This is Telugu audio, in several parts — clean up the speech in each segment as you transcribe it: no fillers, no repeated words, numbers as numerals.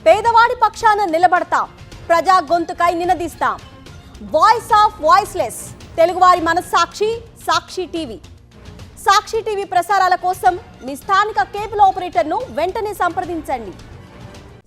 పేదవాడి పక్షాన నిలబడతాం, ప్రజా గొంతుకై నినదిస్తాం. వాయిస్ ఆఫ్ వాయిస్లెస్, తెలుగువారి మనస్సాక్షి సాక్షి టీవీ. సాక్షి టీవీ ప్రసారాల కోసం మీ స్థానిక కేబుల్ ఆపరేటర్ను వెంటనే సంప్రదించండి.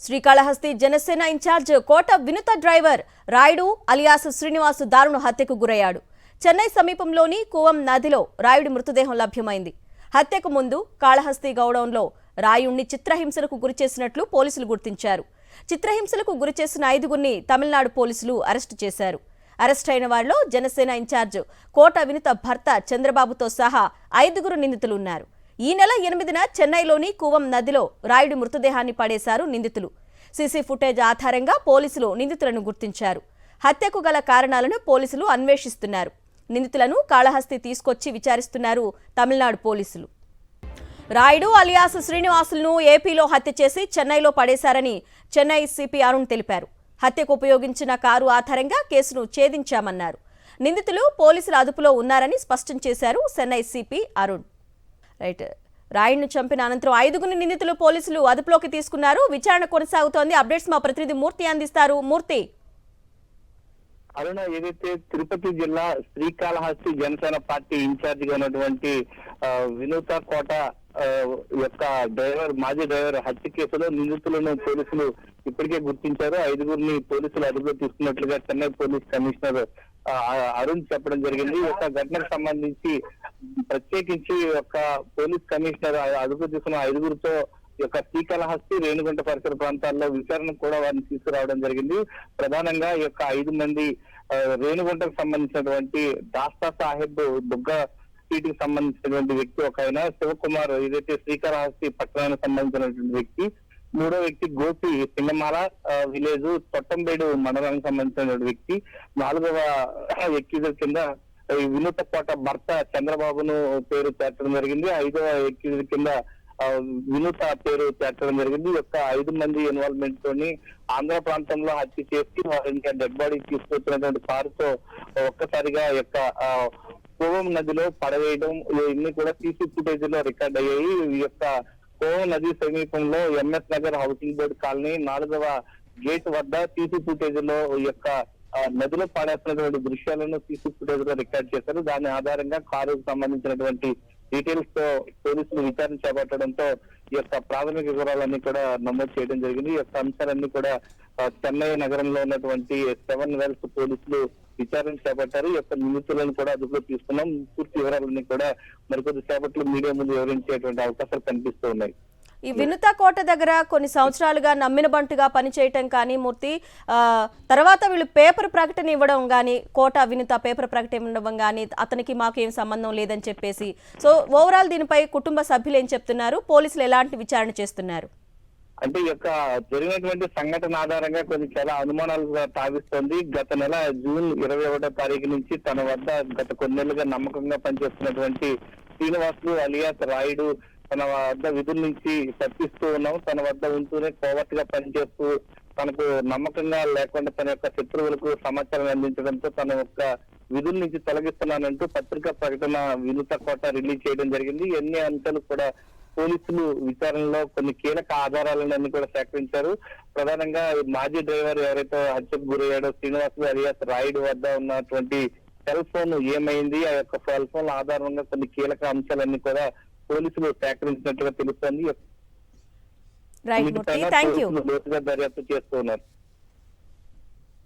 శ్రీకాళహస్తి జనసేన ఇన్ఛార్జ్ కోట వినుత డ్రైవర్ రాయుడు అలియాస్ శ్రీనివాస్ దారుణ హత్యకు గురయ్యాడు. చెన్నై సమీపంలోని కూవం నదిలో రాయుడి మృతదేహం లభ్యమైంది. హత్యకు ముందు కాళహస్తి గౌడౌన్లో రాయుణ్ణి చిత్రహింసలకు గురిచేసినట్లు పోలీసులు గుర్తించారు. చిత్రహింసలకు గురిచేసిన 5గురిని తమిళనాడు పోలీసులు అరెస్టు చేశారు. అరెస్ట్ అయిన వారిలో జనసేన ఇన్ఛార్జ్ కోట వినుత భర్త చంద్రబాబుతో సహా 5గురు నిందితులున్నారు. ఈ నెల 8న చెన్నైలోని కూవం నదిలో రాయుడి మృతదేహాన్ని పడేశారు నిందితులు. సీసీ ఫుటేజ్ ఆధారంగా పోలీసులు నిందితులను గుర్తించారు. హత్యకు గల కారణాలను పోలీసులు అన్వేషిస్తున్నారు. నిందితులను కాళహస్తి తీసుకొచ్చి విచారిస్తున్నారు తమిళనాడు పోలీసులు. రాయుడు అలియాస్ శ్రీనివాసులను ఏపీలో హత్య చేసి చెన్నైలో పడేశారని చెన్నై సిపి అరుణ్ తెలిపారు. హత్యకు ఉపయోగించిన కారు ఆధారంగా కేసును ఛేదించామన్నారు. నిందితులు పోలీసుల అదుపులో ఉన్నారని స్పష్టం చేశారు చెన్నై సిపి అరుణ్. రైట్, రాయుడిని చంపిన అనంతరం 5గురిని నిందితులు పోలీసులు అదుపులోకి తీసుకున్నారు. విచారణ కొనసాగుతోంది. అప్డేట్స్ మా ప్రతినిధి మూర్తి అందిస్తారు. మూర్తి. అరుణ, ఏదైతే తిరుపతి జిల్లా శ్రీకాళహస్తి జనసేన పార్టీ ఇన్ఛార్జ్ గా ఉన్నటువంటి వినూత కోట యొక్క మాజీ డ్రైవర్ హత్య కేసులో నిందితులను పోలీసులు ఇప్పటికే గుర్తించారు. 5గురిని పోలీసులు అదుపులో తీసుకున్నట్లుగా చెన్నై పోలీస్ కమిషనర్ అరుణ్ చెప్పడం జరిగింది. ఈ యొక్క ఘటనకు సంబంధించి ప్రత్యేకించి యొక్క పోలీస్ కమిషనర్ అదుపులో తీసుకున్న 5గురితో యొక్క శ్రీకాళహస్తి రేణుగుంట పరిసర ప్రాంతాల్లో విచారణ కూడా వారిని తీసుకురావడం జరిగింది. ప్రధానంగా ఈ యొక్క 5 మంది రేణుగుంటకు సంబంధించినటువంటి దాస్తా సాహెబ్ బుగ్గ సీటుకి సంబంధించినటువంటి వ్యక్తి ఒక ఆయన, శివకుమార్ ఏదైతే శ్రీకాళహస్తి పట్టణానికి సంబంధించినటువంటి వ్యక్తి, మూడో వ్యక్తి గోపి సింగమాల విలేజ్ తొట్టంబేడు మండలానికి సంబంధించినటువంటి వ్యక్తి, 4వ వ్యక్తి కింద వినూత కోట భర్త చంద్రబాబును పేరు చేర్చడం జరిగింది. 5వ వ్యక్తి కింద వినూత పేరు చేర్చడం జరిగింది. ఈ యొక్క 5 మంది ఇన్వాల్వ్మెంట్ తోని ఆంధ్ర ప్రాంతంలో హత్య చేసి వారి ఇంకా డెడ్ బాడీ తీసుకొచ్చినటువంటి కారుతో ఒక్కసారిగా యొక్క కోవం నదిలో పడవేయడం ఇవన్నీ కూడా సీసీ ఫుటేజ్ లో రికార్డ్ అయ్యాయి. ఈ యొక్క కోవం నది సమీపంలో MS Nagar housing board colony 4వ గేట్ వద్ద సీసీ ఫుటేజ్ లో ఈ యొక్క నదిలో పడేస్తున్నటువంటి దృశ్యాలను సీసీ ఫుటేజ్ లో రికార్డ్ చేశారు. దాని ఆధారంగా కారుకు సంబంధించినటువంటి డీటెయిల్స్ తో పోలీసులు విచారణ చేపట్టడంతో ఈ యొక్క ప్రాథమిక వివరాలన్నీ కూడా నమోదు చేయడం జరిగింది. ఈ యొక్క అంశాలన్నీ కూడా చెన్నై నగరంలో ఉన్నటువంటి 7 వెల్స్ పోలీసులు విచారణ చేపట్టారు. ఈ యొక్క నిందితులను కూడా అదుపులో తీసుకున్నాం. పూర్తి వివరాలన్నీ కూడా మరికొద్ది సేపట్లో మీడియా ముందు వివరించేటువంటి అవకాశాలు కనిపిస్తూ ఉన్నాయి. ఈ వినుత కోట దగ్గర కొన్ని సంవత్సరాలుగా నమ్మిన బంటుగా పనిచేయటం కానీ మూర్తి, తర్వాత వీళ్ళు పేపర్ ప్రకటన ఇవ్వడం కానీ, కోట వినుత పేపర్ ప్రకటన ఇవ్వడం కానీ అతనికి మాకు ఏం సంబంధం లేదని చెప్పేసి, సో ఓవరాల్ దీనిపై కుటుంబ సభ్యులు ఏం చెప్తున్నారు, పోలీసులు ఎలాంటి విచారణ చేస్తున్నారు? అంటే ఈ యొక్క జరిగినటువంటి సంఘటన ఆధారంగా కొన్ని చాలా అనుమానాలుగా తావిస్తోంది. గత నెల జూన్ 21వ తారీఖు నుంచి తన వద్ద గత కొన్నేళ్లుగా నమ్మకంగా పనిచేస్తున్నటువంటి శ్రీనివాసులు అలియాస్ రాయుడు తన వద్ద విధుల నుంచి తప్పిస్తూ ఉన్నాం, తన వద్ద ఉంటూనే కోవర్ట్ పనిచేస్తూ తనకు నమ్మకంగా లేకుండా తన యొక్క శత్రువులకు సమాచారం అందించడంతో తన యొక్క విధుల నుంచి తొలగిస్తున్నానంటూ పత్రికా ప్రకటన వినూత కోట రిలీజ్ చేయడం జరిగింది. ఎన్ని అంశాలు కూడా పోలీసులు విచారణలో కొన్ని కీలక ఆధారాలన్నీ కూడా సేకరించారు. ప్రధానంగా మాజీ డ్రైవర్ ఎవరైతే హత్యకు గురయ్యాడో శ్రీనివాసులు అలియాస్ రాయుడు వద్ద ఉన్నటువంటి సెల్ ఫోన్ ఏమైంది, ఆ యొక్క సెల్ ఫోన్ ఆధారంగా కొన్ని కీలక అంశాలన్నీ కూడా పోలీసులు సేకరించినట్లుగా తెలుస్తోంది. లోతుగా దర్యాప్తు చేస్తున్నారు.